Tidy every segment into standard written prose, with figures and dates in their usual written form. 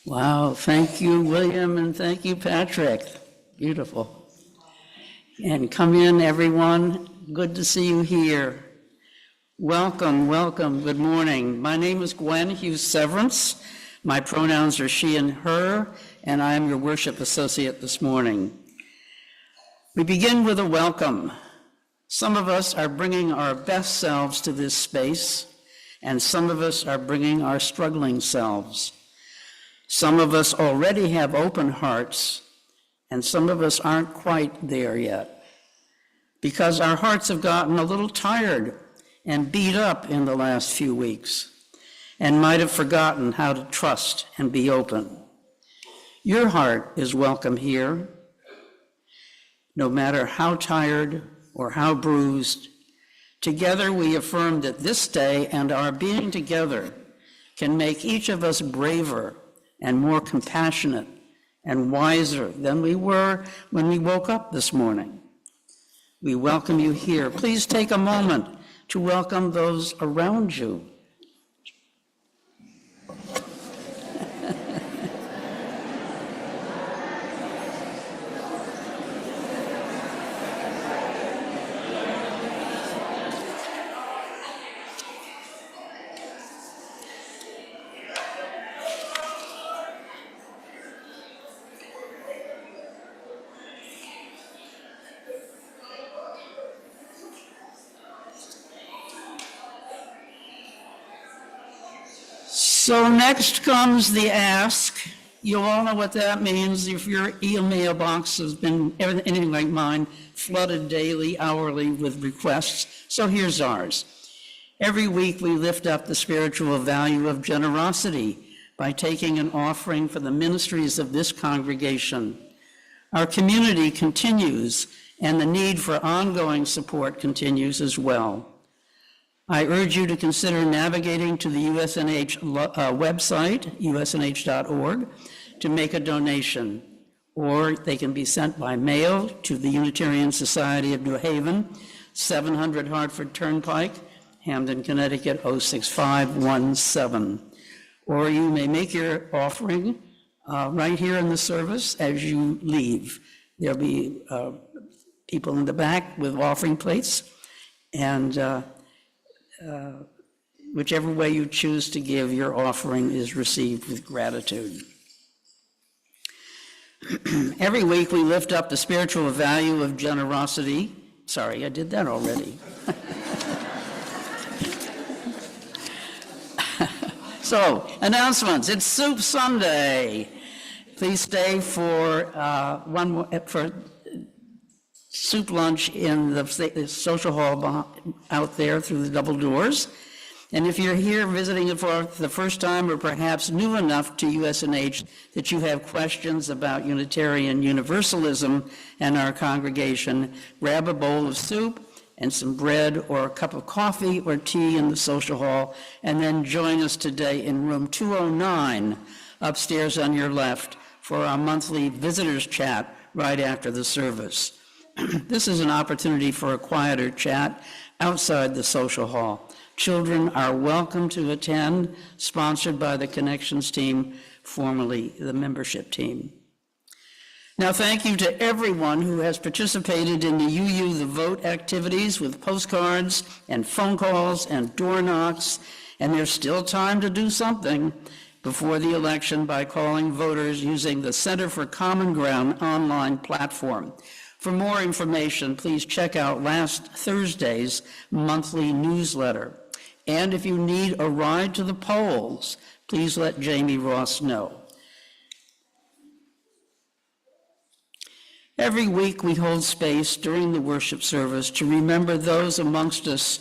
Wow, thank you, William, and thank you, Patrick. Beautiful. And come in, everyone. Good to see you here. Welcome, welcome, good morning. My name is Gwen Hughes Severance. My pronouns are she and her, and I am your worship associate this morning. We begin with a welcome. Some of us are bringing our best selves to this space, and some of us are bringing our struggling selves. Some of us already have open hearts, and some of us aren't quite there yet, because our hearts have gotten a little tired and beat up in the last few weeks, and might have forgotten how to trust and be open. Your heart is welcome here, no matter how tired or how bruised. Together we affirm that this day and our being together can make each of us braver and more compassionate and wiser than we were when we woke up this morning. We welcome you here. Please take a moment to welcome those around you. So next comes the ask. You all know what that means. If your email box has been anything like mine, flooded daily, hourly with requests. So here's ours. Every week we lift up the spiritual value of generosity by taking an offering for the ministries of this congregation. Our community continues, and the need for ongoing support continues as well. I urge you to consider navigating to the USNH website, usnh.org, to make a donation, or they can be sent by mail to the Unitarian Society of New Haven, 700 Hartford Turnpike, Hamden, Connecticut, 06517. Or you may make your offering right here in the service as you leave. There'll be people in the back with offering plates, and whichever way you choose to give, your offering is received with gratitude. Every week we lift up the spiritual value of generosity. Sorry, I did that already. So, announcements. It's Soup Sunday. Please stay for for soup lunch in the social hall out there through the double doors. And if you're here visiting for the first time or perhaps new enough to USNH that you have questions about Unitarian Universalism and our congregation, grab a bowl of soup and some bread or a cup of coffee or tea in the social hall, and then join us today in room 209 upstairs on your left for our monthly visitors chat right after the service. This is an opportunity for a quieter chat outside the social hall. Children are welcome to attend, sponsored by the Connections team, formerly the membership team. Now, thank you to everyone who has participated in the UU The Vote activities with postcards and phone calls and door knocks, and there's still time to do something before the election by calling voters using the Center for Common Ground online platform. For more information, please check out last Thursday's monthly newsletter. And if you need a ride to the polls, please let Jamie Ross know. Every week we hold space during the worship service to remember those amongst us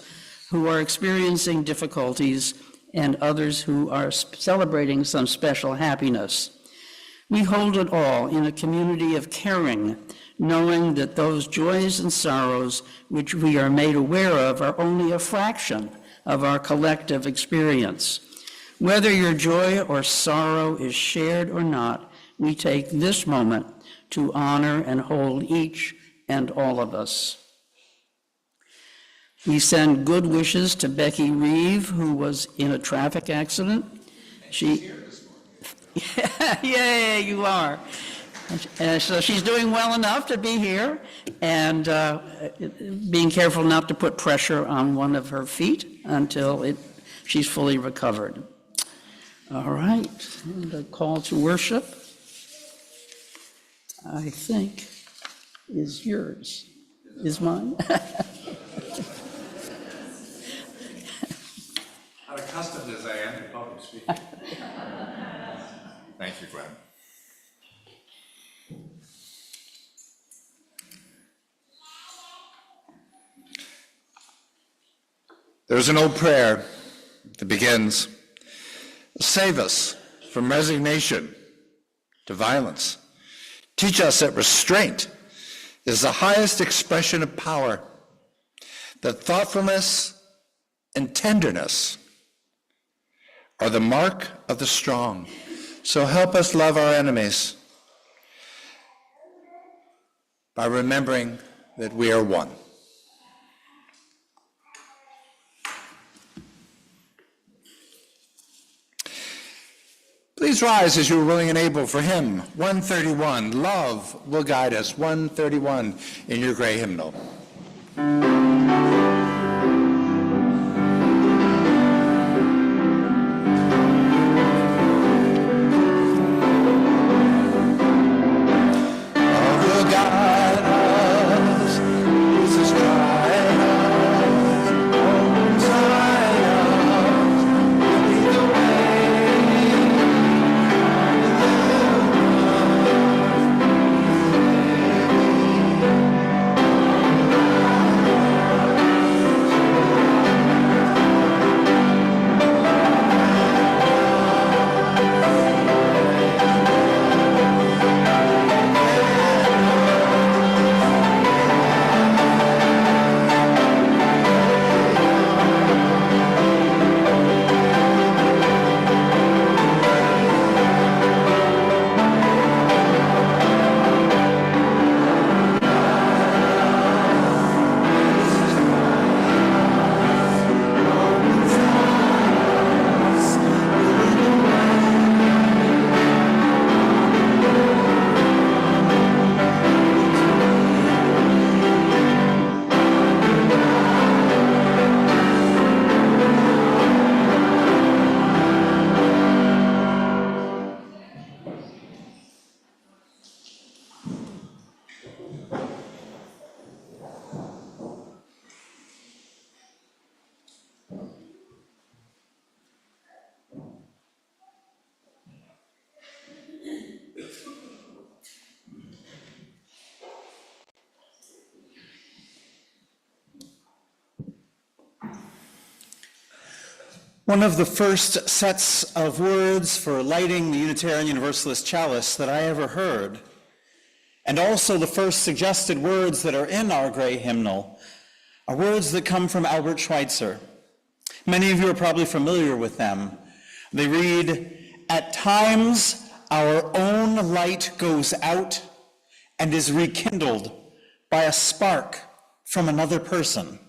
who are experiencing difficulties and others who are celebrating some special happiness. We hold it all in a community of caring, knowing that those joys and sorrows which we are made aware of are only a fraction of our collective experience. Whether your joy or sorrow is shared or not, we take this moment to honor and hold each and all of us. We send good wishes to Becky Reeve, who was in a traffic accident. Yay, you are. So she's doing well enough to be here, and being careful not to put pressure on one of her feet until she's fully recovered. All right, and a call to worship, I think, is yours. Is mine? Unaccustomed as I am to public speaking. Thank you, Glenn. There's an old prayer that begins, "Save us from resignation to violence. Teach us that restraint is the highest expression of power, that thoughtfulness and tenderness are the mark of the strong. So help us love our enemies by remembering that we are one." Please rise as you are willing and able for hymn 131, Love Will Guide Us, 131 in your gray hymnal. One of the first sets of words for lighting the Unitarian Universalist chalice that I ever heard, and also the first suggested words that are in our gray hymnal, are words that come from Albert Schweitzer. Many of you are probably familiar with them. They read, "At times our own light goes out and is rekindled by a spark from another person.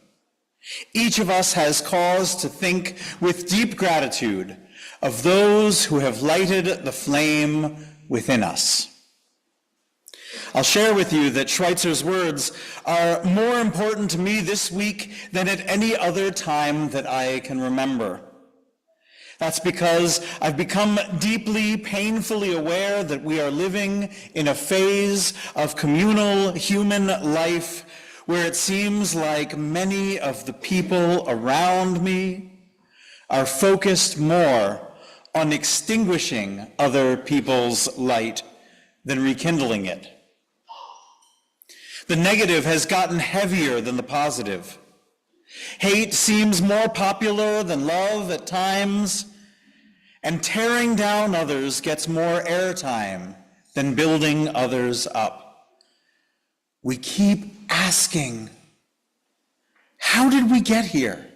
Each of us has cause to think with deep gratitude of those who have lighted the flame within us." I'll share with you that Schweitzer's words are more important to me this week than at any other time that I can remember. That's because I've become deeply, painfully aware that we are living in a phase of communal human life where it seems like many of the people around me are focused more on extinguishing other people's light than rekindling it. The negative has gotten heavier than the positive. Hate seems more popular than love at times, and tearing down others gets more airtime than building others up. We keep asking, how did we get here?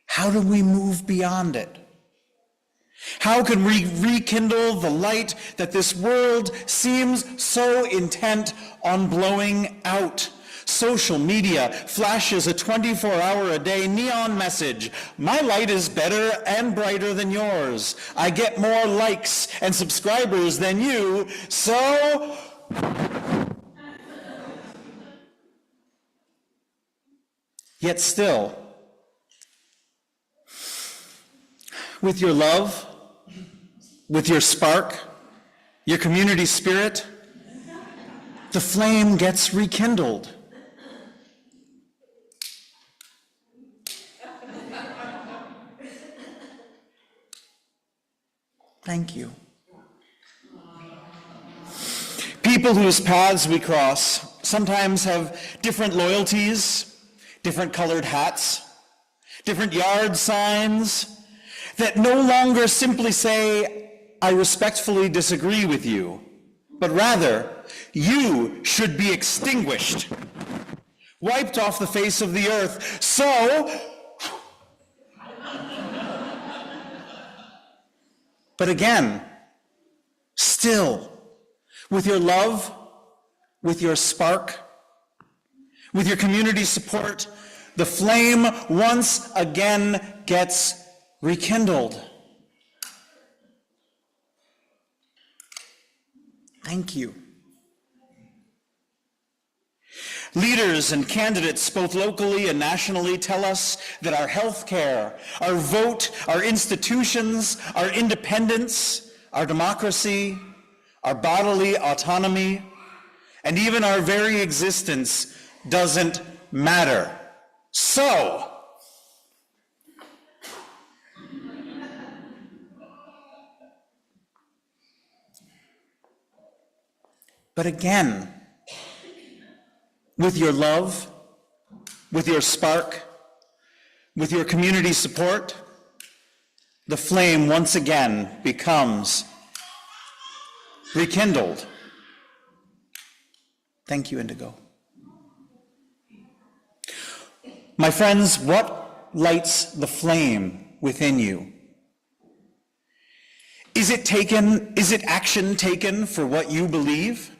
How do we move beyond it? How can we rekindle the light that this world seems so intent on blowing out, Social media flashes a 24-hour-a-day neon message. My light is better and brighter than yours. I get more likes and subscribers than you, so... Yet still, with your love, with your spark, your community spirit, the flame gets rekindled. Thank you. People whose paths we cross sometimes have different loyalties, different colored hats, different yard signs that no longer simply say, I respectfully disagree with you, but rather, you should be extinguished, wiped off the face of the earth. So, but again, still, with your love, with your spark, with your community support, the flame once again gets rekindled. Thank you. Leaders and candidates, both locally and nationally, tell us that our health care, our vote, our institutions, our independence, our democracy, our bodily autonomy, and even our very existence doesn't matter. So, but again, with your love, with your spark, with your community support, the flame once again becomes rekindled. Thank you, Indigo. My friends, what lights the flame within you? Is it action taken for what you believe?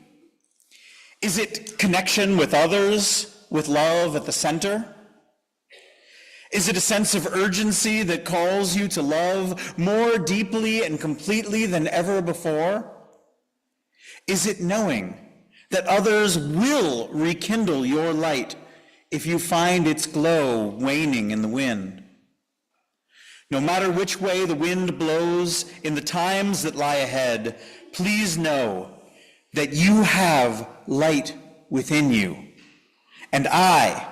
Is it connection with others, with love at the center? Is it a sense of urgency that calls you to love more deeply and completely than ever before? Is it knowing that others will rekindle your light if you find its glow waning in the wind? No matter which way the wind blows in the times that lie ahead, please know that you have light within you, and I,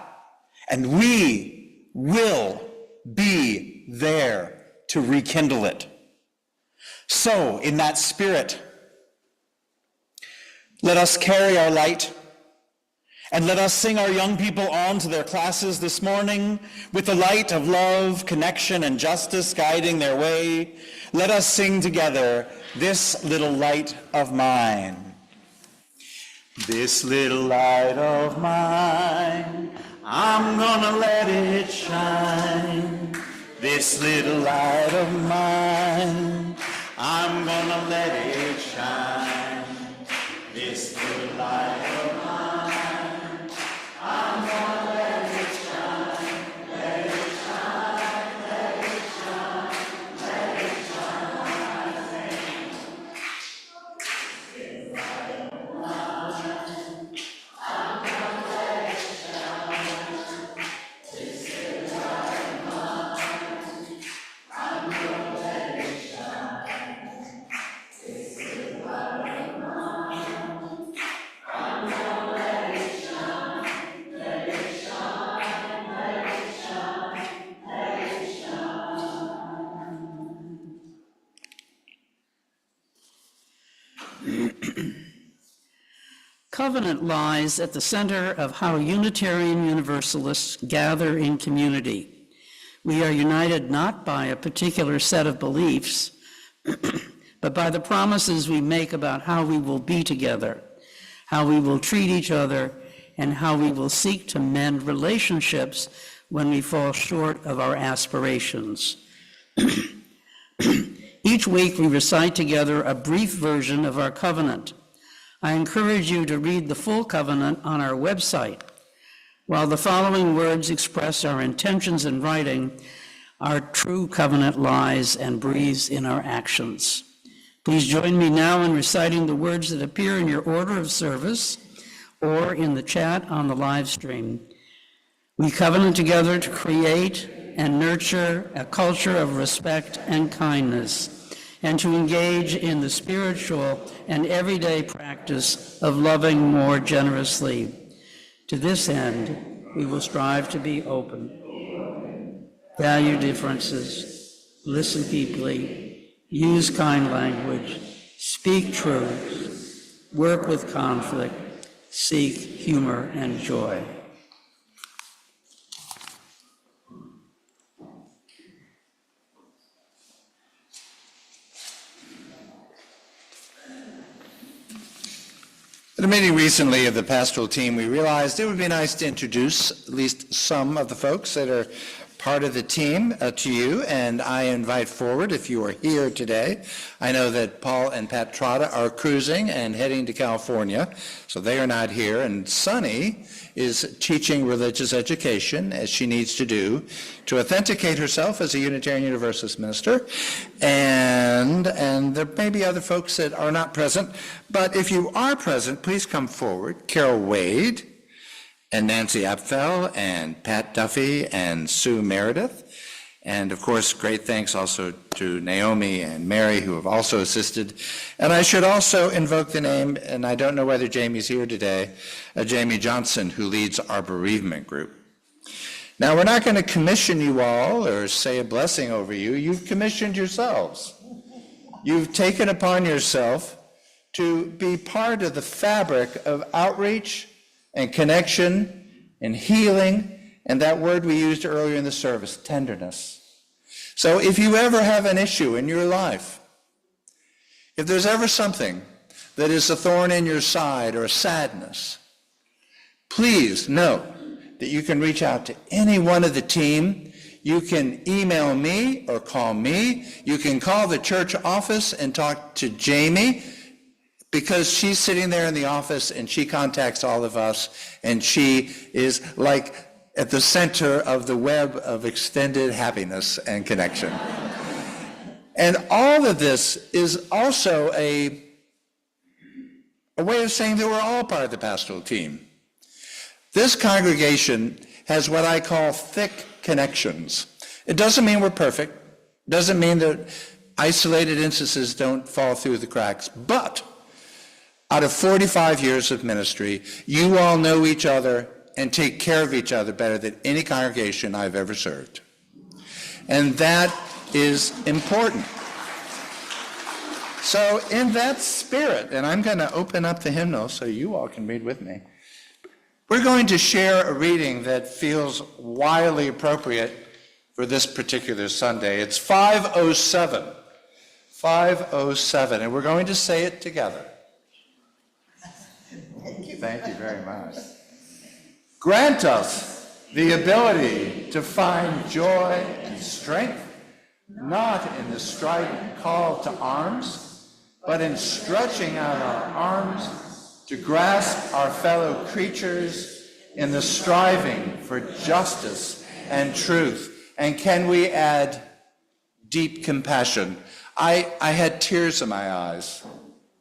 and we will be there to rekindle it. So, in that spirit, let us carry our light, and let us sing our young people on to their classes this morning with the light of love, connection, and justice guiding their way. Let us sing together, "This Little Light of Mine." This little light of mine, I'm gonna let it shine. This little light of mine, I'm gonna let it shine. This little light of mine, I'm gonna let it shine. Let it shine, let it shine, let it shine. This light of mine, I'm gonna let it shine. This little light of mine, I'm gonna let it shine. This little light of mine, I'm gonna let it shine. Let it shine, let it shine, let it shine. Covenant lies at the center of how Unitarian Universalists gather in community. We are united not by a particular set of beliefs, but by the promises we make about how we will be together, how we will treat each other, and how we will seek to mend relationships when we fall short of our aspirations. Each week we recite together a brief version of our covenant. I encourage you to read the full covenant on our website. While the following words express our intentions in writing, our true covenant lies and breathes in our actions. Please join me now in reciting the words that appear in your order of service or in the chat on the live stream. We covenant together to create and nurture a culture of respect and kindness, and to engage in the spiritual and everyday practice of loving more generously. To this end, we will strive to be open, value differences, listen deeply, use kind language, speak truth, work with conflict, seek humor and joy. At a meeting recently of the pastoral team, we realized it would be nice to introduce at least some of the folks that are part of the team to you, and I invite forward, if you are here today, I know that Paul and Pat Trotta are cruising and heading to California, so they are not here, and Sunny is teaching religious education, as she needs to do, to authenticate herself as a Unitarian Universalist minister, and there may be other folks that are not present, but if you are present, please come forward. Carol Wade, and Nancy Apfel, and Pat Duffy, and Sue Meredith. And of course, great thanks also to Naomi and Mary, who have also assisted. And I should also invoke the name, and I don't know whether Jamie's here today, Jamie Johnson, who leads our bereavement group. Now, we're not going to commission you all or say a blessing over you. You've commissioned yourselves. You've taken upon yourself to be part of the fabric of outreach and connection and healing, and that word we used earlier in the service, tenderness. So if you ever have an issue in your life, if there's ever something that is a thorn in your side or a sadness, please know that you can reach out to any one of the team. You can email me or call me. You can call the church office and talk to Jamie, because she's sitting there in the office and she contacts all of us, and she is like at the center of the web of extended happiness and connection. And all of this is also a way of saying that we're all part of the pastoral team. This congregation has what I call thick connections. It doesn't mean we're perfect. It doesn't mean that isolated instances don't fall through the cracks, but out of 45 years of ministry, you all know each other and take care of each other better than any congregation I've ever served. And that is important. So in that spirit, and I'm going to open up the hymnal so you all can read with me, we're going to share a reading that feels wildly appropriate for this particular Sunday. It's 507. 507, and we're going to say it together. Thank you very much. Grant us the ability to find joy and strength, not in the strident call to arms, but in stretching out our arms to grasp our fellow creatures in the striving for justice and truth. And can we add deep compassion? I had tears in my eyes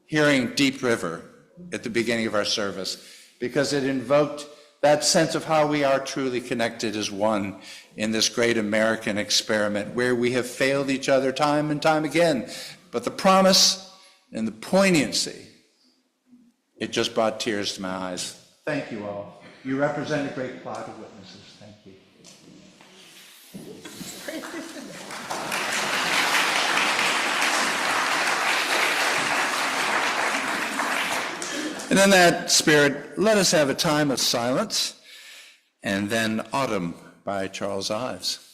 hearing Deep River at the beginning of our service, because it invoked that sense of how we are truly connected as one in this great American experiment where we have failed each other time and time again. But the promise and the poignancy, it just brought tears to my eyes. Thank you all. You represent a great cloud of witnesses. Thank you. And in that spirit, let us have a time of silence, and then Autumn by Charles Ives.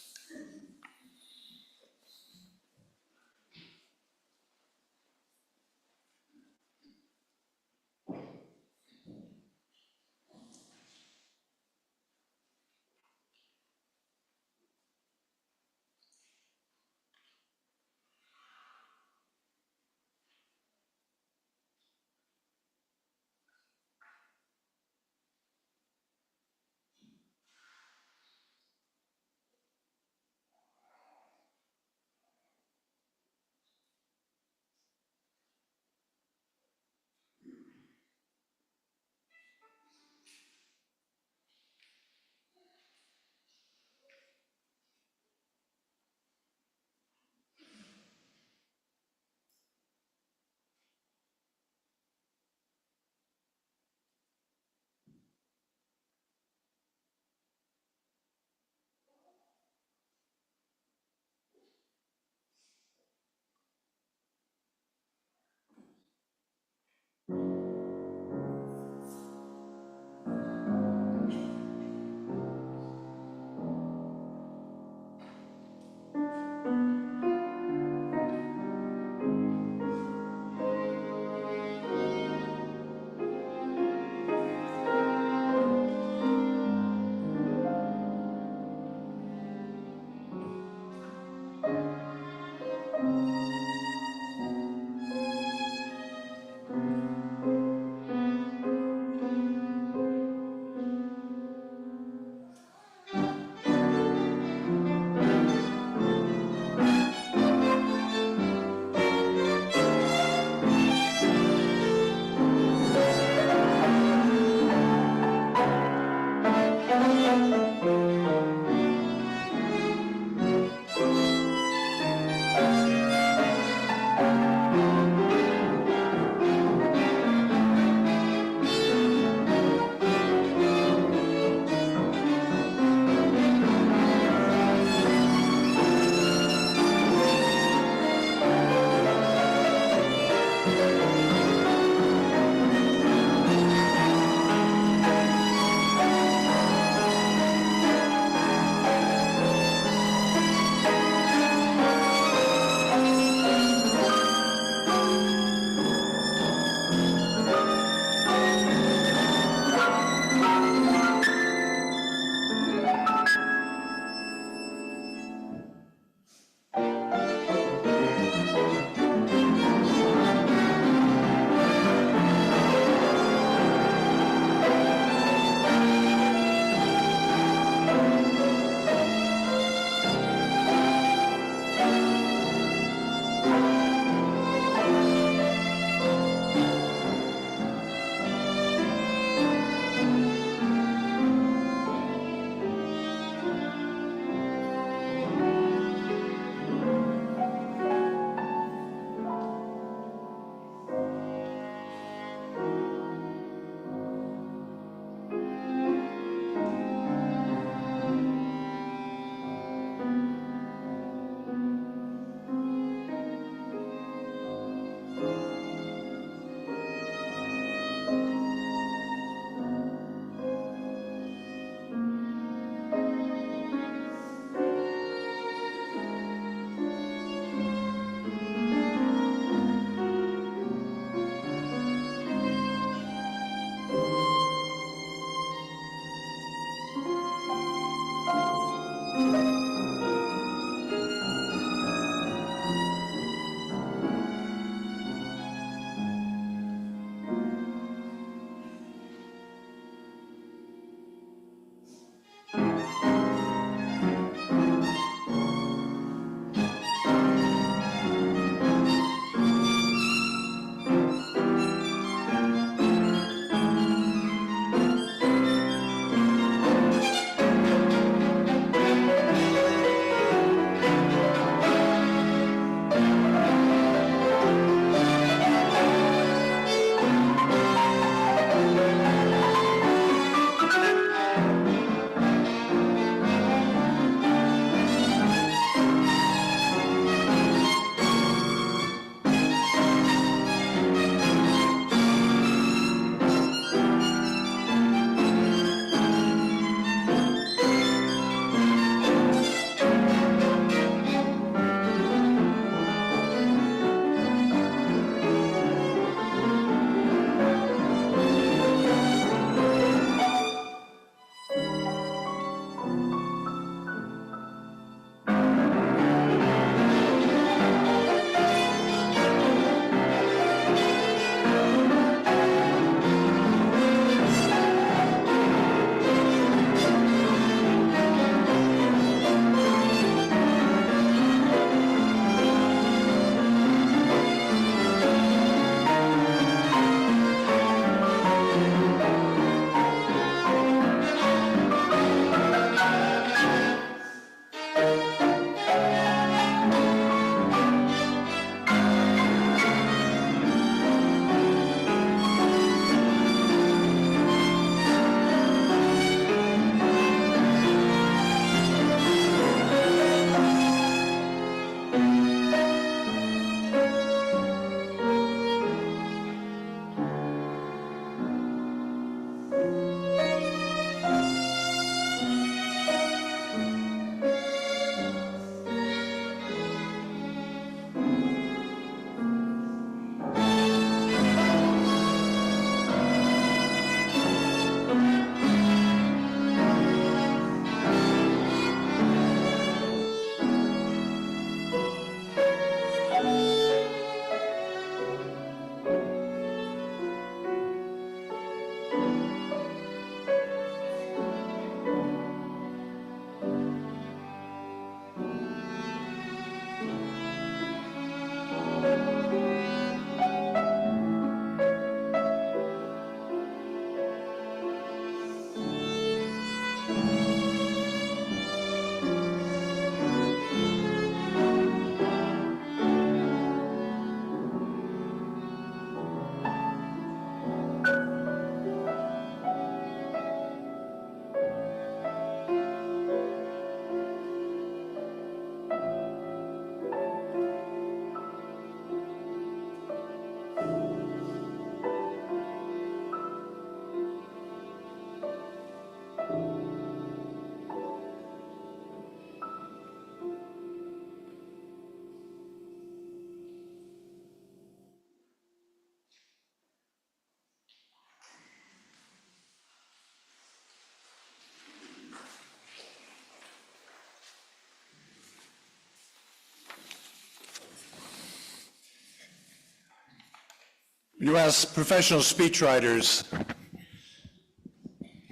You ask professional speechwriters,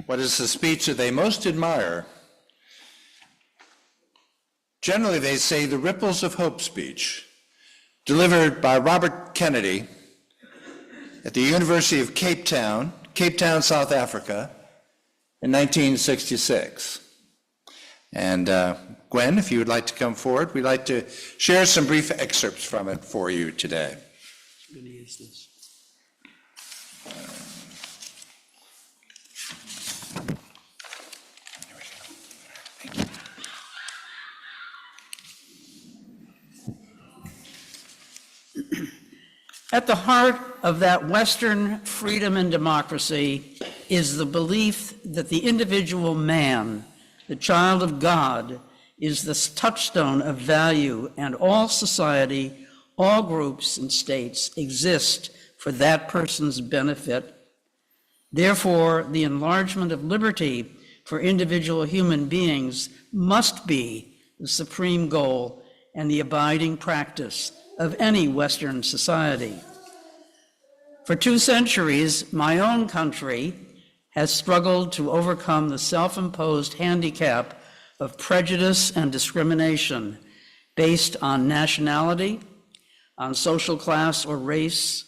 what is the speech that they most admire? Generally, they say the Ripples of Hope speech, delivered by Robert Kennedy at the University of Cape Town, South Africa, in 1966. And Gwen, if you would like to come forward, we'd like to share some brief excerpts from it for you today. I'm going to use this. At the heart of that Western freedom and democracy is the belief that the individual man, the child of God, is the touchstone of value, and all society, all groups and states exist for that person's benefit. Therefore, the enlargement of liberty for individual human beings must be the supreme goal and the abiding practice of any Western society. For 2 centuries, my own country has struggled to overcome the self-imposed handicap of prejudice and discrimination based on nationality, on social class or race,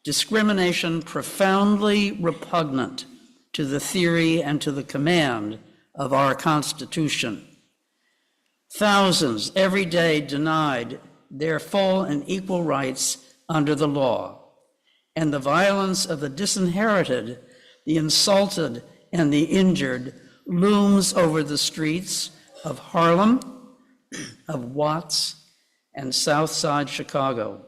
discrimination profoundly repugnant to the theory and to the command of our Constitution. Thousands every day denied their full and equal rights under the law, and the violence of the disinherited, the insulted, and the injured looms over the streets of Harlem, of Watts, and South Side Chicago.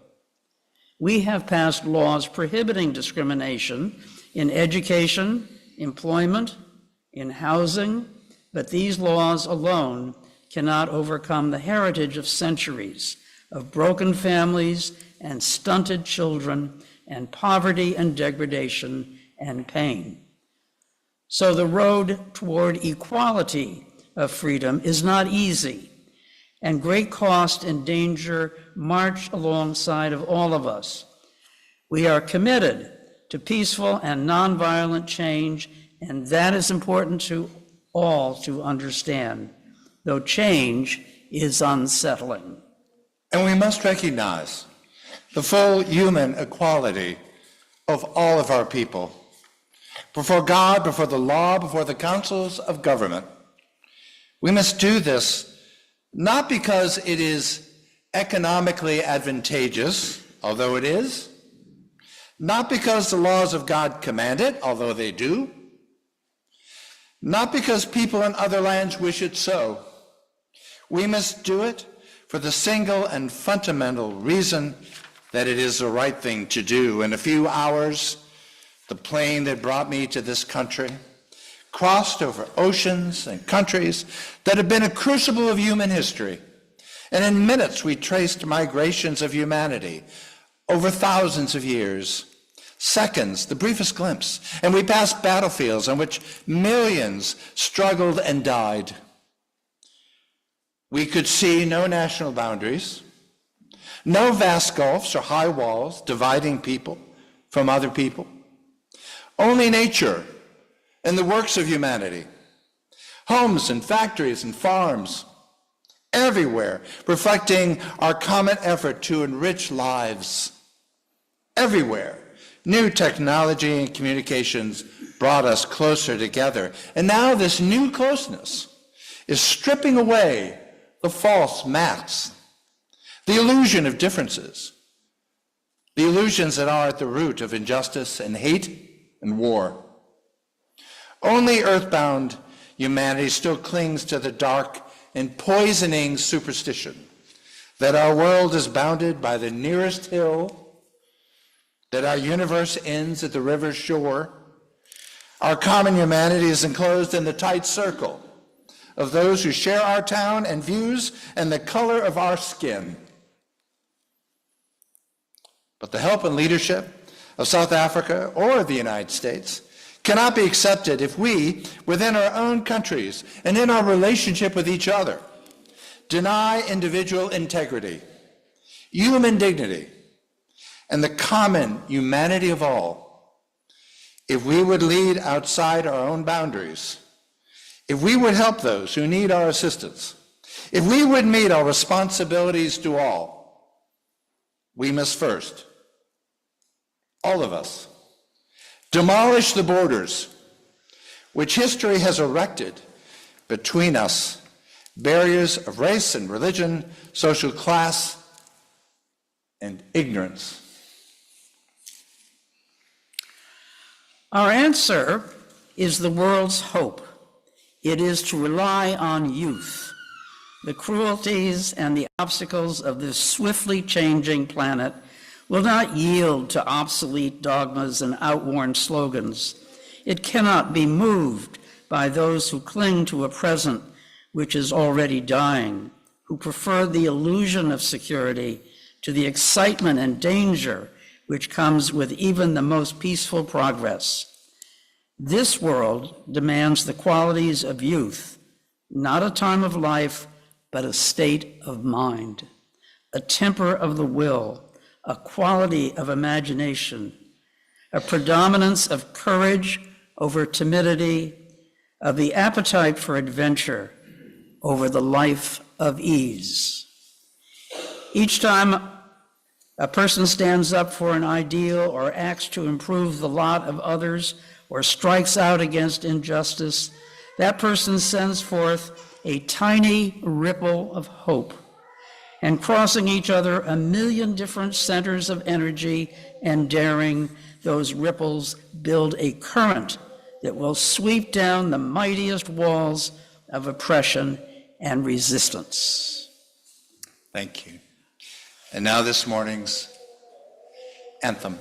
We have passed laws prohibiting discrimination in education, employment, in housing, but these laws alone cannot overcome the heritage of centuries of broken families and stunted children and poverty and degradation and pain. So the road toward equality of freedom is not easy, and great cost and danger march alongside of all of us. We are committed to peaceful and nonviolent change, and that is important to all to understand, though change is unsettling. And we must recognize the full human equality of all of our people, before God, before the law, before the councils of government. We must do this not because it is economically advantageous, although it is, not because the laws of God command it, although they do, not because people in other lands wish it so. We must do it for the single and fundamental reason that it is the right thing to do. In a few hours, the plane that brought me to this country crossed over oceans and countries that have been a crucible of human history. And in minutes, we traced migrations of humanity over thousands of years. Seconds, the briefest glimpse, and we passed battlefields on which millions struggled and died. We could see no national boundaries, no vast gulfs or high walls dividing people from other people. Only nature and the works of humanity, homes and factories and farms, everywhere, reflecting our common effort to enrich lives. Everywhere, new technology and communications brought us closer together. And now this new closeness is stripping away the false masks, the illusion of differences, the illusions that are at the root of injustice and hate and war. Only earthbound humanity still clings to the dark and poisoning superstition that our world is bounded by the nearest hill, that our universe ends at the river's shore. Our common humanity is enclosed in the tight circle of those who share our town and views and the color of our skin. But the help and leadership of South Africa or the United States cannot be accepted if we, within our own countries and in our relationship with each other, deny individual integrity, human dignity, and the common humanity of all, if we would lead outside our own boundaries, if we would help those who need our assistance, if we would meet our responsibilities to all, we must first, all of us, demolish the borders which history has erected between us, barriers of race and religion, social class, and ignorance. Our answer is the world's hope. It is to rely on youth. The cruelties and the obstacles of this swiftly changing planet will not yield to obsolete dogmas and outworn slogans. It cannot be moved by those who cling to a present which is already dying, who prefer the illusion of security to the excitement and danger which comes with even the most peaceful progress. This world demands the qualities of youth, not a time of life, but a state of mind, a temper of the will, a quality of imagination, a predominance of courage over timidity, of the appetite for adventure over the life of ease. Each time a person stands up for an ideal or acts to improve the lot of others or strikes out against injustice, that person sends forth a tiny ripple of hope. And crossing each other a million different centers of energy and daring, those ripples build a current that will sweep down the mightiest walls of oppression and resistance. Thank you. And now this morning's anthem.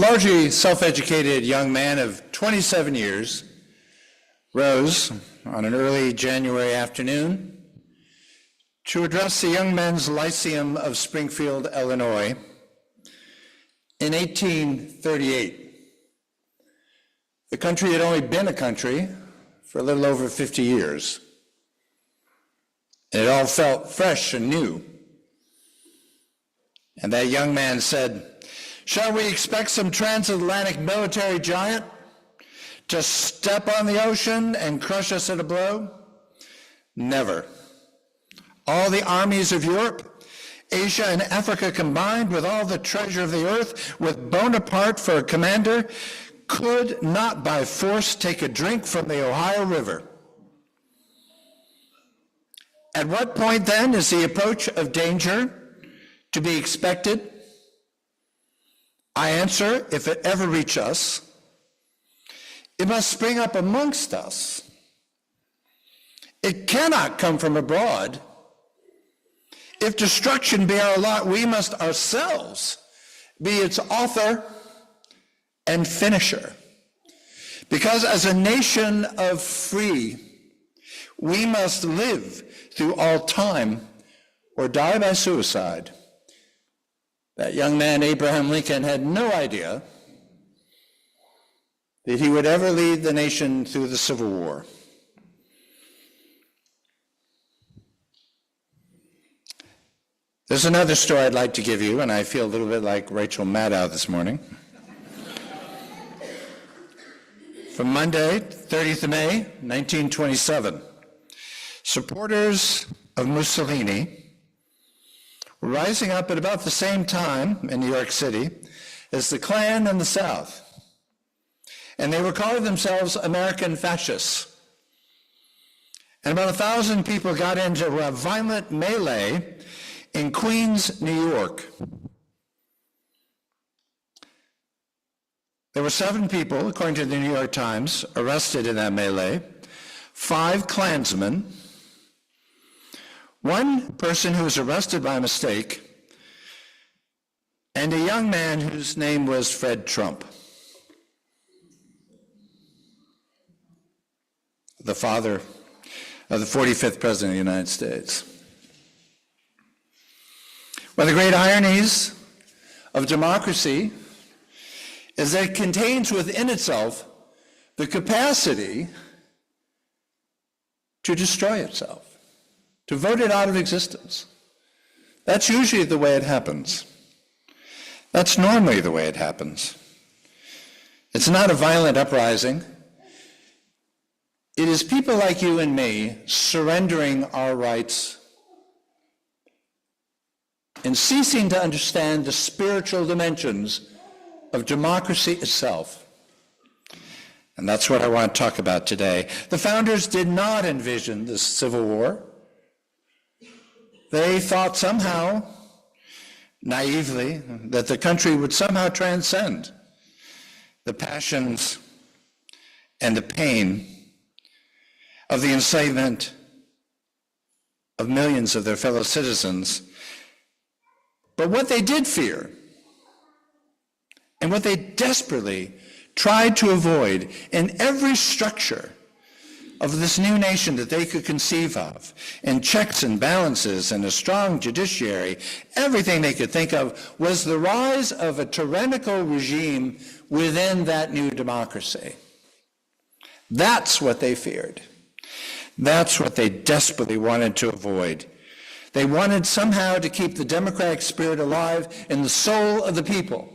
largely self-educated young man of 27 years rose on an early January afternoon to address the Young Men's Lyceum of Springfield, Illinois in 1838. The country had only been a country for a little over 50 years. It all felt fresh and new. And that young man said, "Shall we expect some transatlantic military giant to step on the ocean and crush us at a blow? Never. All the armies of Europe, Asia, and Africa combined, with all the treasure of the earth, with Bonaparte for a commander, could not by force take a drink from the Ohio River." At what point then is the approach of danger to be expected? I answer, if it ever reach us, it must spring up amongst us. It cannot come from abroad. If destruction be our lot, we must ourselves be its author and finisher. Because as a nation of free, we must live through all time or die by suicide. That young man, Abraham Lincoln, had no idea that he would ever lead the nation through the Civil War. There's another story I'd like to give you, and I feel a little bit like Rachel Maddow this morning. From Monday, 30th of May, 1927, supporters of Mussolini were rising up at about the same time in New York City as the Klan in the South. And they were calling themselves American fascists. And about 1,000 people got into a violent melee in Queens, New York. There were 7 people, according to the New York Times, arrested in that melee, 5 Klansmen, 1 person who was arrested by mistake, and a young man whose name was Fred Trump, the father of the 45th President of the United States. One of the great ironies of democracy is that it contains within itself the capacity to destroy itself, to vote it out of existence. That's usually the way it happens. That's normally the way it happens. It's not a violent uprising. It is people like you and me surrendering our rights and ceasing to understand the spiritual dimensions of democracy itself. And that's what I want to talk about today. The founders did not envision this civil war. They thought somehow, naively, that the country would somehow transcend the passions and the pain of the enslavement of millions of their fellow citizens. But what they did fear, and what they desperately tried to avoid in every structure of this new nation that they could conceive of, in checks and balances and a strong judiciary, everything they could think of, was the rise of a tyrannical regime within that new democracy. That's what they feared. That's what they desperately wanted to avoid. They wanted somehow to keep the democratic spirit alive in the soul of the people.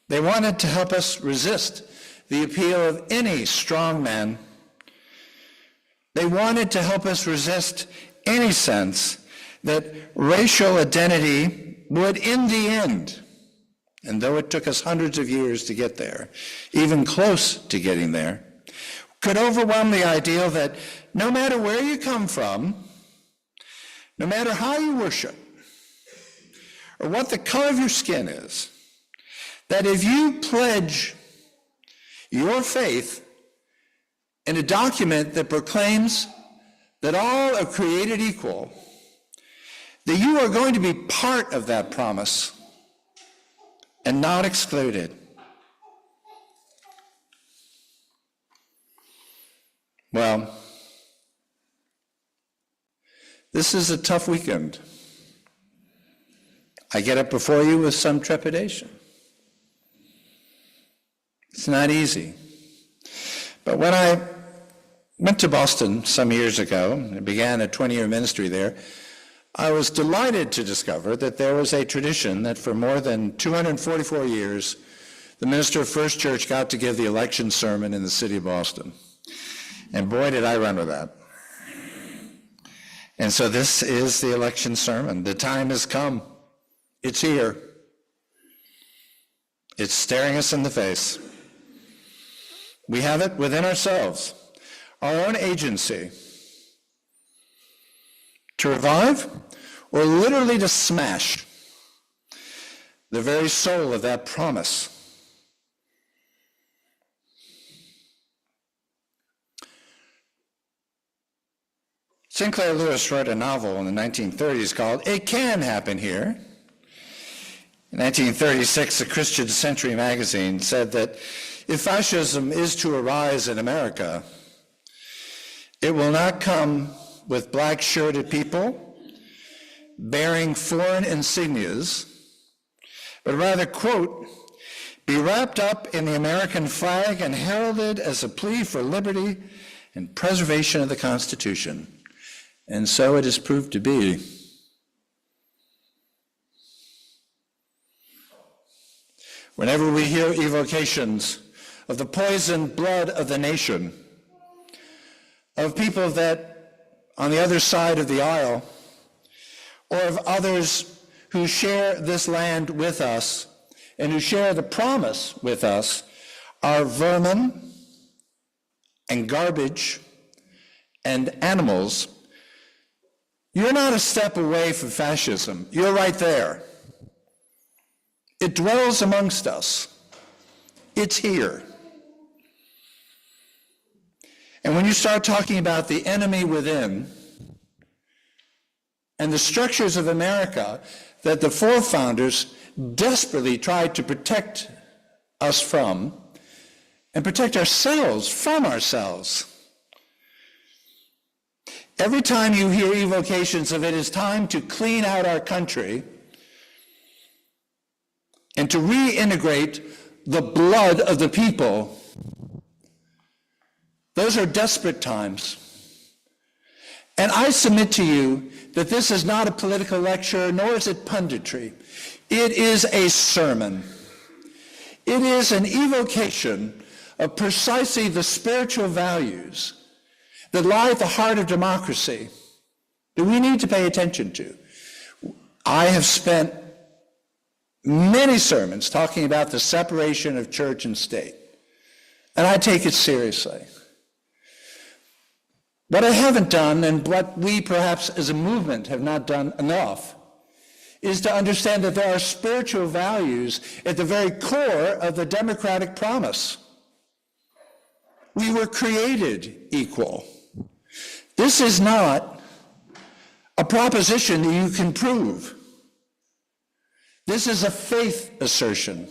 They wanted to help us resist the appeal of any strong man. They wanted to help us resist any sense that racial identity would, in the end, and though it took us hundreds of years to get there, even close to getting there, could overwhelm the ideal that no matter where you come from, no matter how you worship, or what the color of your skin is, that if you pledge your faith in a document that proclaims that all are created equal, that you are going to be part of that promise and not excluded. Well, this is a tough weekend. I get up before you with some trepidation. It's not easy. But when I went to Boston some years ago and began a 20-year ministry there, I was delighted to discover that there was a tradition that for more than 244 years, the minister of First Church got to give the election sermon in the city of Boston. And boy, did I run with that. And so this is the election sermon. The time has come. It's here. It's staring us in the face. We have it within ourselves, our own agency, to revive or literally to smash the very soul of that promise. Sinclair Lewis wrote a novel in the 1930s called It Can Happen Here. In 1936, the Christian Century magazine said that if fascism is to arise in America, it will not come with black-shirted people bearing foreign insignias, but rather, quote, be wrapped up in the American flag and heralded as a plea for liberty and preservation of the Constitution. And so it has proved to be. Whenever we hear evocations of the poisoned blood of the nation, of people that on the other side of the aisle, or of others who share this land with us and who share the promise with us, are vermin and garbage and animals, you're not a step away from fascism. You're right there. It dwells amongst us. It's here. And when you start talking about the enemy within and the structures of America that the forefounders desperately tried to protect us from and protect ourselves from ourselves, every time you hear evocations of it is time to clean out our country and to reintegrate the blood of the people, those are desperate times. And I submit to you that this is not a political lecture, nor is it punditry. It is a sermon. It is an evocation of precisely the spiritual values that lie at the heart of democracy that we need to pay attention to. I have spent many sermons talking about the separation of church and state, and I take it seriously. What I haven't done, and what we perhaps as a movement have not done enough, is to understand that there are spiritual values at the very core of the democratic promise. We were created equal. This is not a proposition that you can prove. This is a faith assertion.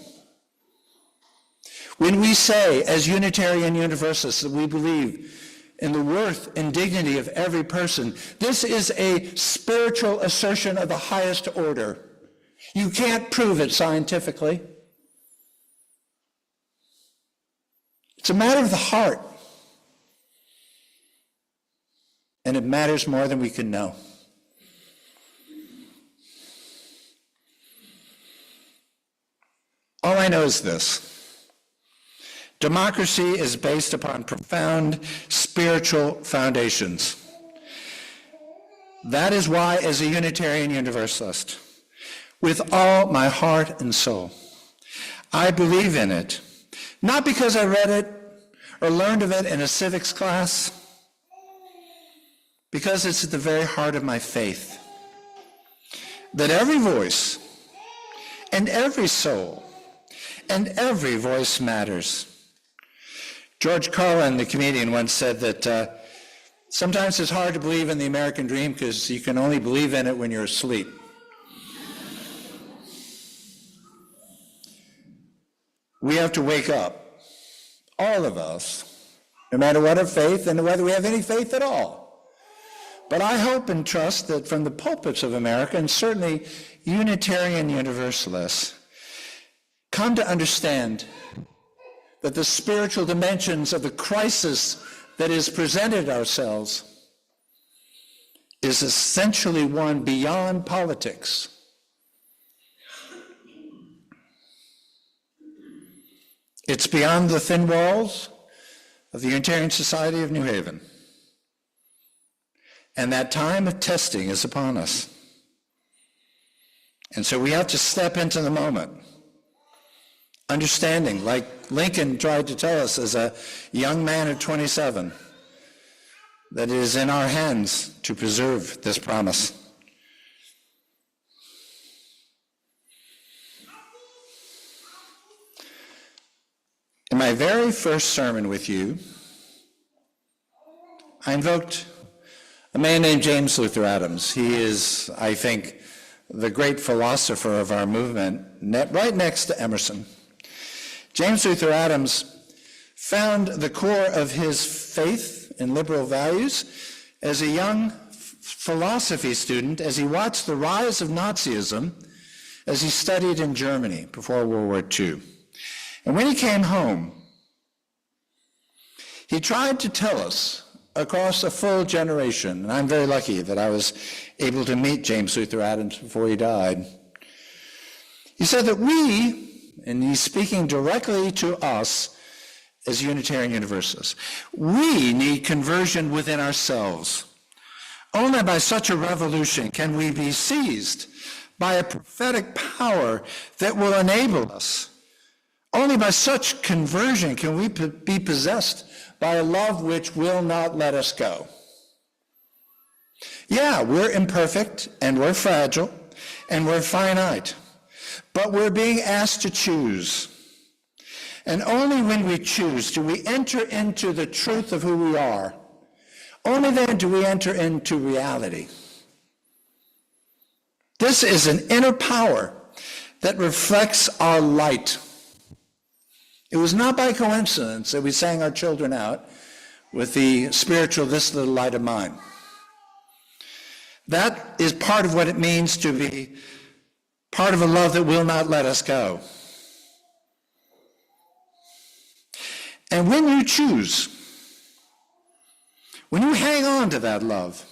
When we say, as Unitarian Universalists, that we believe in the worth and dignity of every person, this is a spiritual assertion of the highest order. You can't prove it scientifically. It's a matter of the heart. And it matters more than we can know. All I know is this: democracy is based upon profound spiritual foundations. That is why, as a Unitarian Universalist, with all my heart and soul, I believe in it, not because I read it or learned of it in a civics class, because it's at the very heart of my faith, that every voice and every soul and every voice matters. George Carlin, the comedian, once said that Sometimes it's hard to believe in the American dream because you can only believe in it when you're asleep. We have to wake up, all of us, no matter what our faith and whether we have any faith at all. But I hope and trust that from the pulpits of America, and certainly Unitarian Universalists, come to understand that the spiritual dimensions of the crisis that is presented ourselves is essentially one beyond politics. It's beyond the thin walls of the Unitarian Society of New Haven. And that time of testing is upon us. And so we have to step into the moment, understanding, like Lincoln tried to tell us as a young man at 27, that it is in our hands to preserve this promise. In my very first sermon with you, I invoked a man named James Luther Adams. He is, I think, the great philosopher of our movement, right next to Emerson. James Luther Adams found the core of his faith in liberal values as a young philosophy student as he watched the rise of Nazism as he studied in Germany before World War II. And when he came home, he tried to tell us across a full generation, and I'm very lucky that I was able to meet James Luther Adams before he died. He said that we, and he's speaking directly to us as Unitarian Universalists, we need conversion within ourselves. Only by such a revolution can we be seized by a prophetic power that will enable us. Only by such conversion can we be possessed by a love which will not let us go. Yeah, we're imperfect, and we're fragile, and we're finite, but we're being asked to choose. And only when we choose do we enter into the truth of who we are. Only then do we enter into reality. This is an inner power that reflects our light. It was not by coincidence that we sang our children out with the spiritual, "This Little Light of Mine." That is part of what it means to be part of a love that will not let us go. And when you choose, when you hang on to that love,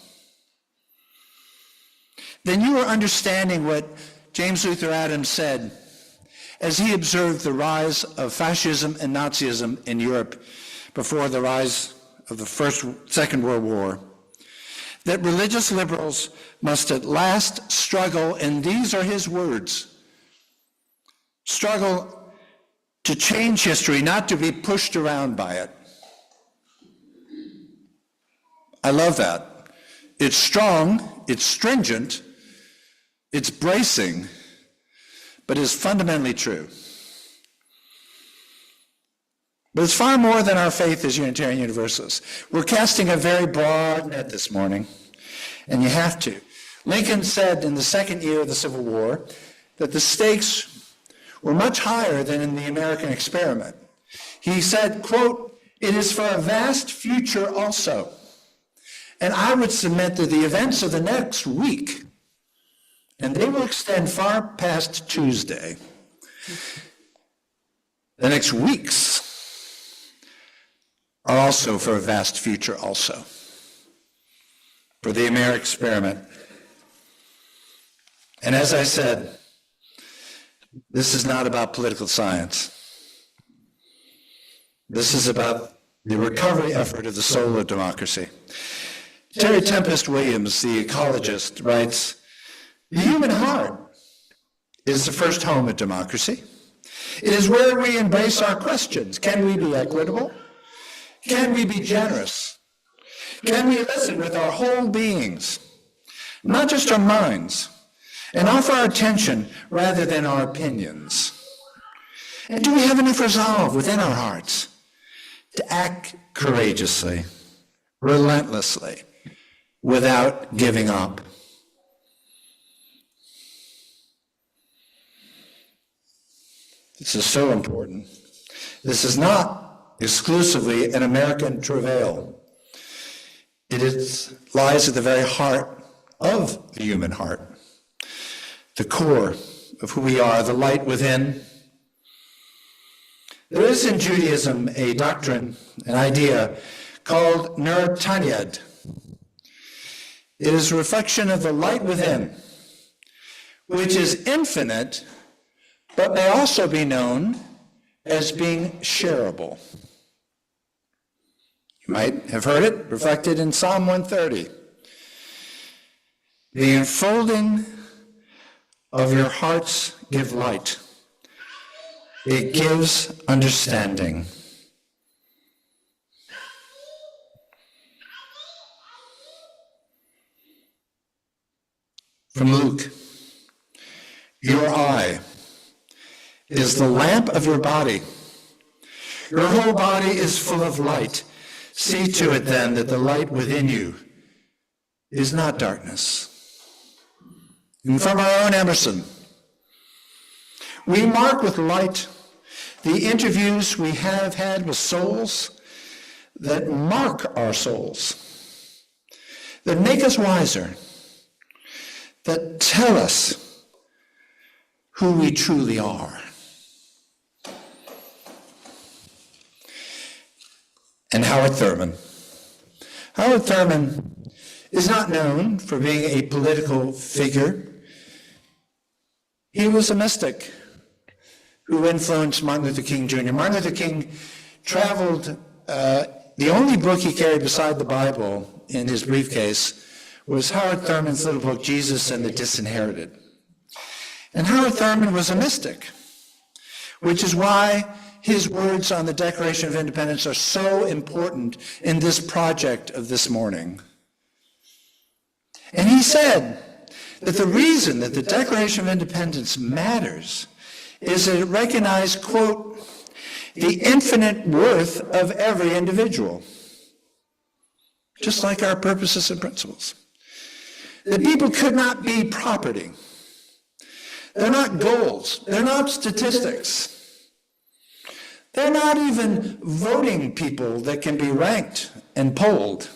then you are understanding what James Luther Adams said as he observed the rise of fascism and Nazism in Europe before the rise of the Second World War, that religious liberals must at last struggle, and these are his words, struggle to change history, not to be pushed around by it. I love that. It's strong, it's stringent, it's bracing, but is fundamentally true. But it's far more than our faith as Unitarian Universalists. We're casting a very broad net this morning, and you have to. Lincoln said in the second year of the Civil War that the stakes were much higher than in the American experiment. He said, quote, "It is for a vast future also." And I would submit that the events of the next week, and they will extend far past Tuesday, the next weeks are also for a vast future also, for the American experiment. And as I said, this is not about political science. This is about the recovery effort of the soul of democracy. Terry Tempest Williams, the ecologist, writes, "The human heart is the first home of democracy. It is where we embrace our questions. Can we be equitable? Can we be generous? Can we listen with our whole beings, not just our minds, and offer our attention rather than our opinions? And do we have enough resolve within our hearts to act courageously relentlessly, without giving up. This is so important. This is not exclusively an American travail. It lies at the very heart of the human heart, the core of who we are, the light within. There is in Judaism a doctrine, an idea called Ner Tanyad. It is a reflection of the light within, which is infinite, but may also be known as being shareable. You might have heard it reflected in Psalm 130. The enfolding of your hearts give light. It gives understanding. From Luke, your eye is the lamp of your body. Your whole body is full of light. See to it then that the light within you is not darkness. And from our own Emerson, we mark with light the interviews we have had with souls that mark our souls, that make us wiser, that tell us who we truly are. And Howard Thurman. Howard Thurman is not known for being a political figure. He was a mystic who influenced Martin Luther King Jr. Martin Luther King traveled, the only book he carried beside the Bible in his briefcase was Howard Thurman's little book, Jesus and the Disinherited. And Howard Thurman was a mystic, which is why his words on the Declaration of Independence are so important in this project of this morning. And he said that the reason that the Declaration of Independence matters is that it recognized, quote, the infinite worth of every individual, just like our purposes and principles. That people could not be property. They're not goals. They're not statistics. They're not even voting people that can be ranked and polled.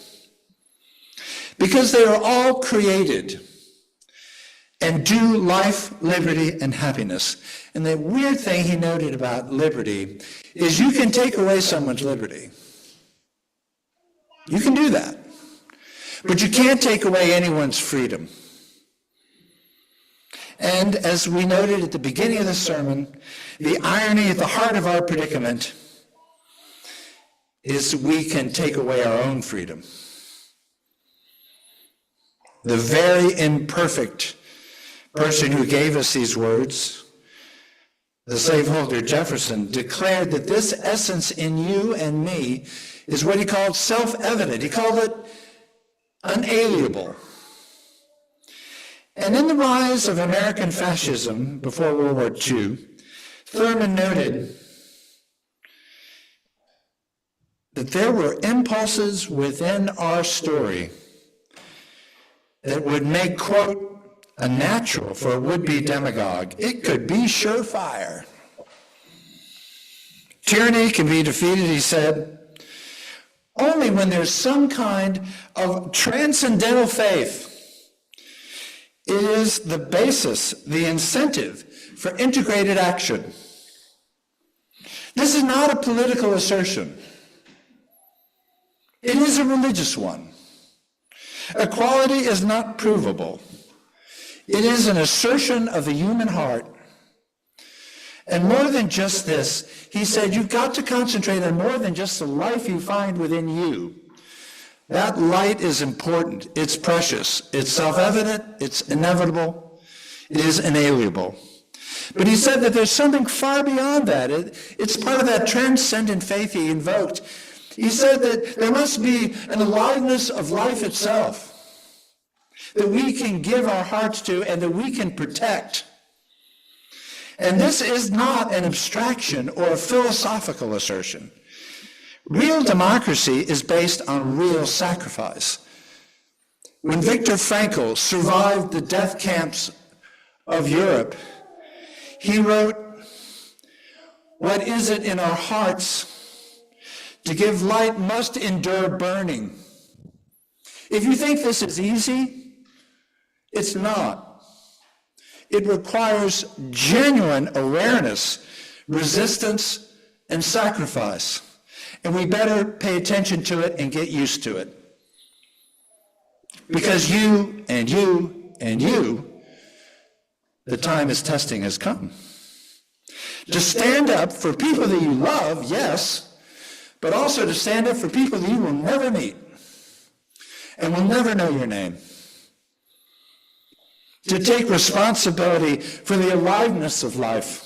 Because they are all created and due life, liberty, and happiness. And the weird thing he noted about liberty is you can take away someone's liberty. You can do that. But you can't take away anyone's freedom. And as we noted at the beginning of the sermon, the irony at the heart of our predicament is we can take away our own freedom. The very imperfect person who gave us these words, the slaveholder Jefferson, declared that this essence in you and me is what he called self-evident. He called it unalienable. And in the rise of American fascism before World War II, Thurman noted that there were impulses within our story that would make, quote, a natural for a would-be demagogue. It could be surefire. Tyranny can be defeated, he said, only when there's some kind of transcendental faith. It is the basis, the incentive for integrated action. This is not a political assertion. It is a religious one. Equality is not provable. It is an assertion of the human heart. And more than just this, he said, you've got to concentrate on more than just the life you find within you. That light is important. It's precious. It's self-evident. It's inevitable. It is inalienable. But he said that there's something far beyond that. It's part of that transcendent faith he invoked. He said that there must be an aliveness of life itself that we can give our hearts to and that we can protect. And this is not an abstraction or a philosophical assertion. Real democracy is based on real sacrifice. When Viktor Frankl survived the death camps of Europe, he wrote, "What is it in our hearts to give light must endure burning." If you think this is easy, it's not. It requires genuine awareness, resistance, and sacrifice. And we better pay attention to it and get used to it. Because you and you and you, the time is testing has come. To stand up for people that you love, yes, but also to stand up for people that you will never meet and will never know your name. To take responsibility for the aliveness of life,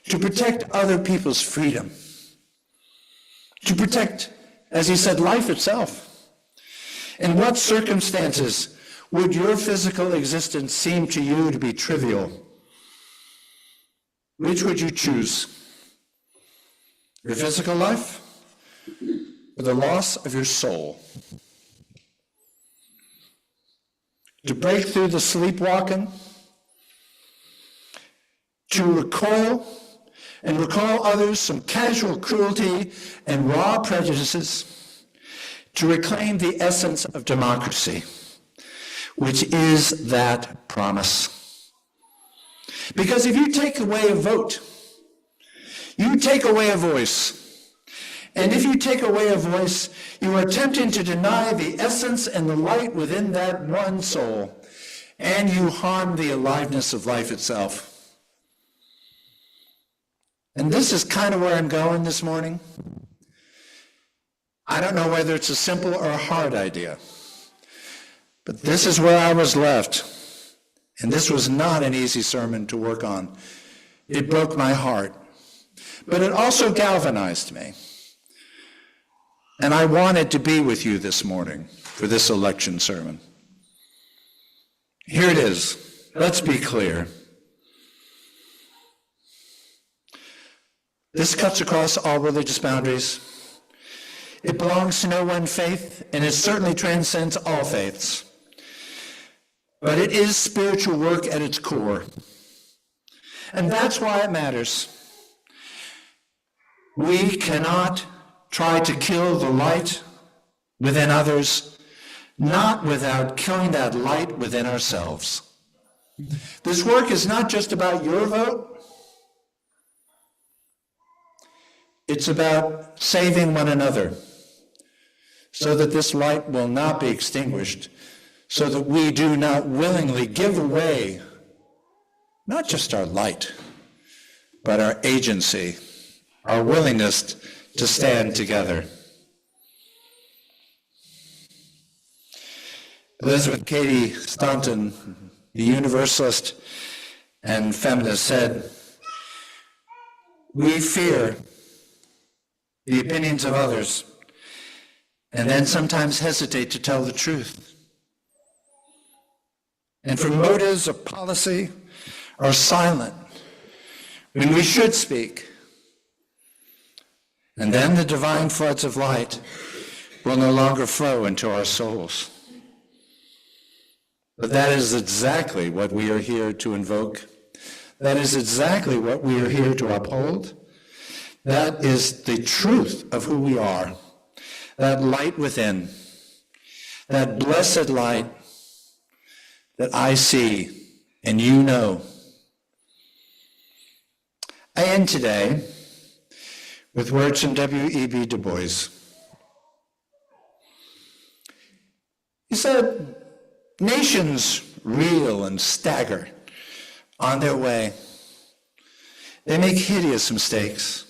to protect other people's freedom, to protect, as he said, life itself. In what circumstances would your physical existence seem to you to be trivial? Which would you choose? Your physical life or the loss of your soul? To break through the sleepwalking, to recoil and recall others some casual cruelty and raw prejudices, to reclaim the essence of democracy, which is that promise. Because if you take away a vote, you take away a voice. And if you take away a voice, you are attempting to deny the essence and the light within that one soul, and you harm the aliveness of life itself. And this is kind of where I'm going this morning. I don't know whether it's a simple or a hard idea, but this is where I was left. And this was not an easy sermon to work on. It broke my heart, but it also galvanized me. And I wanted to be with you this morning for this election sermon. Here it is. Let's be clear. This cuts across all religious boundaries. It belongs to no one faith, and it certainly transcends all faiths. But it is spiritual work at its core. And that's why it matters. We cannot try to kill the light within others, not without killing that light within ourselves. This work is not just about your vote. It's about saving one another so that this light will not be extinguished, so that we do not willingly give away not just our light, but our agency, our willingness to stand together. Elizabeth Cady Stanton, the universalist and feminist, said, "We fear the opinions of others and then sometimes hesitate to tell the truth. And for motives of policy are silent when we should speak. And then the divine floods of light will no longer flow into our souls." But that is exactly what we are here to invoke. That is exactly what we are here to uphold. That is the truth of who we are. That light within, that blessed light that I see and you know. I end today with words from W.E.B. Du Bois. He said, "Nations reel and stagger on their way. They make hideous mistakes.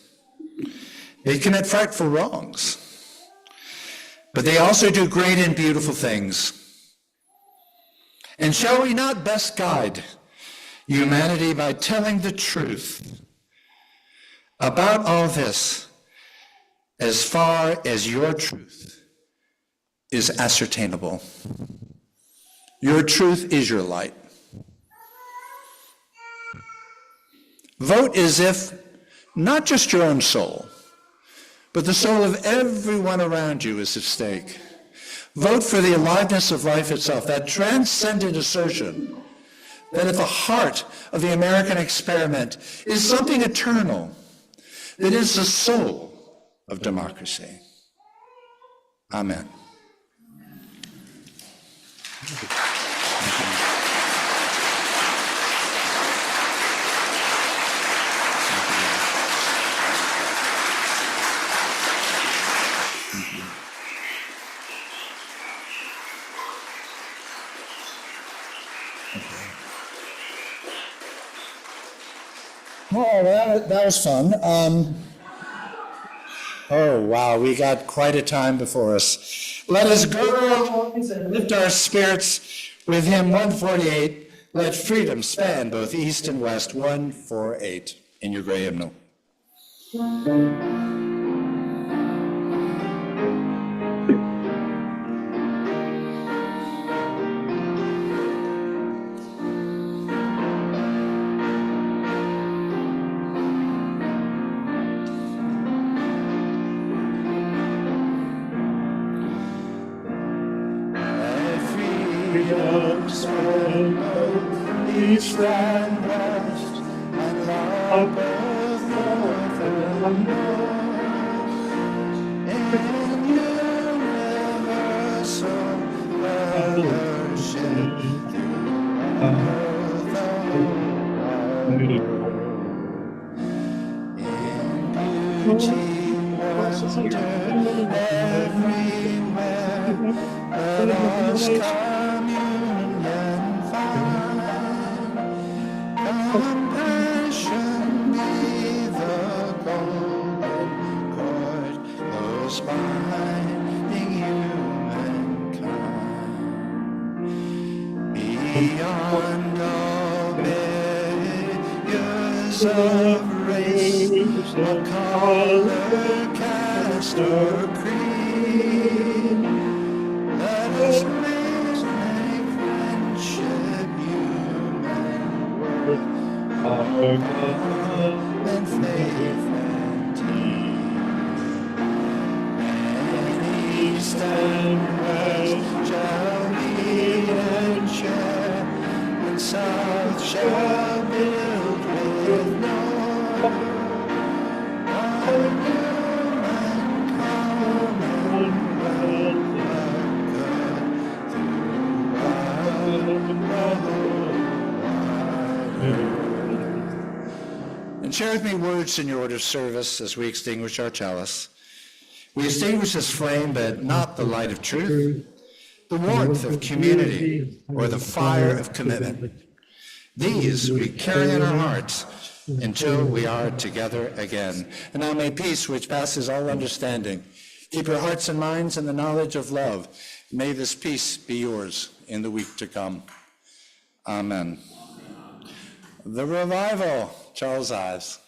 They commit frightful wrongs. But they also do great and beautiful things. And shall we not best guide humanity by telling the truth about all this as far as your truth is ascertainable? Your truth is your light. Vote as if not just your own soul, but the soul of everyone around you is at stake. Vote for the aliveness of life itself, that transcendent assertion that at the heart of the American experiment is something eternal, that is the soul of democracy. Amen. Oh, that was fun. Oh, wow, we got quite a time before us. Let us gird our loins and lift our spirits with hymn 148, Let Freedom Span Both East and West, 148, in your gray hymnal. East and west, and love both north and north, in universal fellowship throughout the wide world. In beauty, wonder, everywhere, let us communion find. Compassion be the golden cord, close binding humankind. Beyond all barriers of race, or color, caste, or creed, let us make friendship our God and faith and team. And east and west shall meet and share, and south shall build with north. One human commonwealth throughout the whole. And share with me words in your order of service as we extinguish our chalice. We extinguish this flame, but not the light of truth, the warmth of community, or the fire of commitment. These we carry in our hearts until we are together again. And now may peace, which passes all understanding, keep your hearts and minds in the knowledge of love. May this peace be yours in the week to come. Amen. The revival, Charles Ives.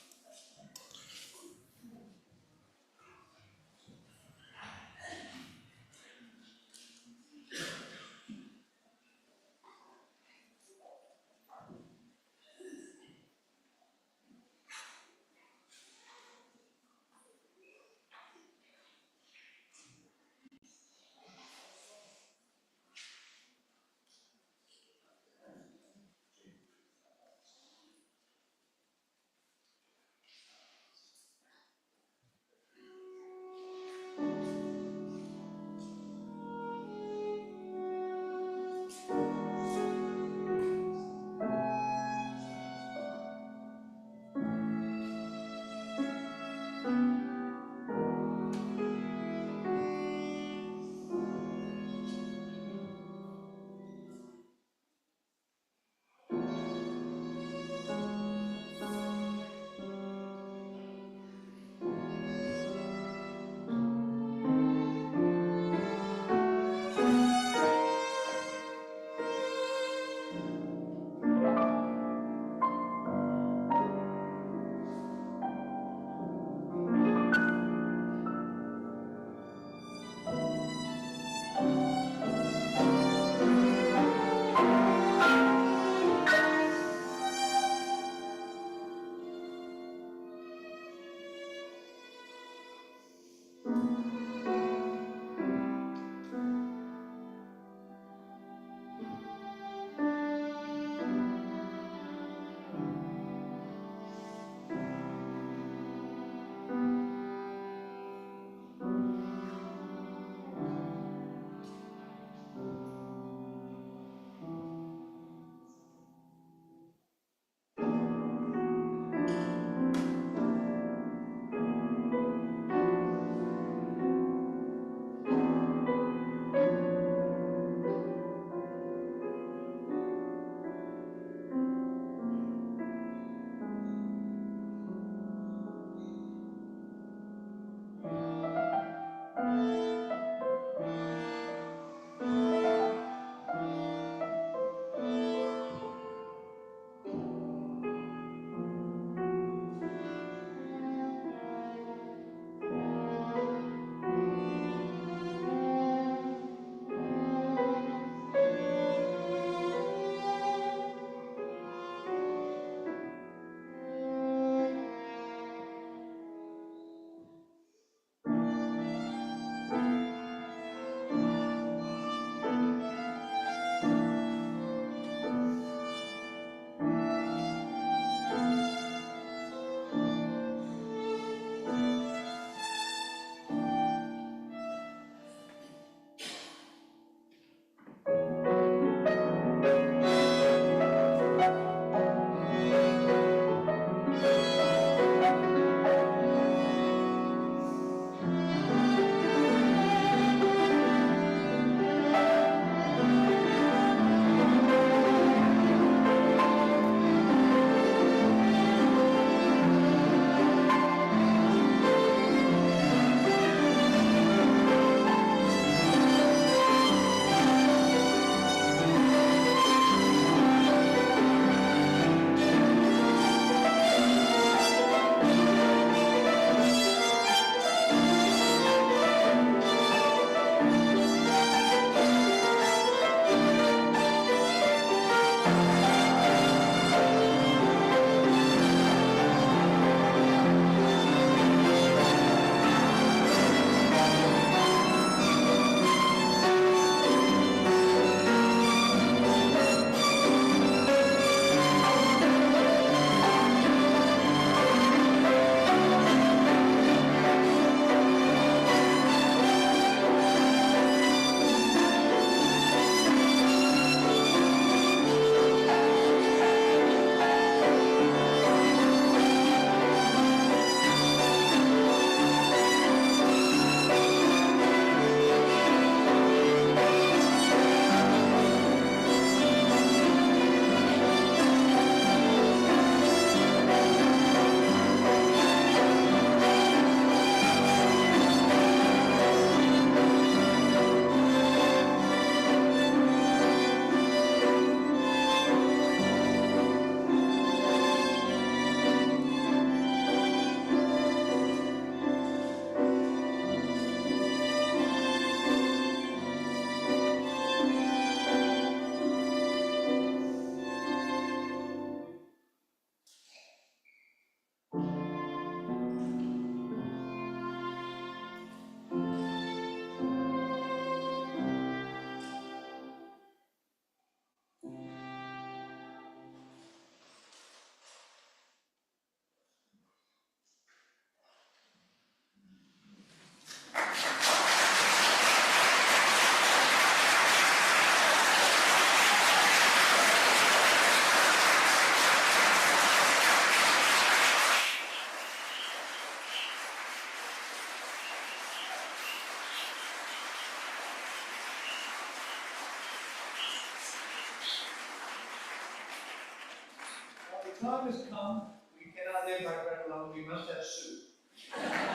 time has come, we cannot live by bread alone, we must have soup.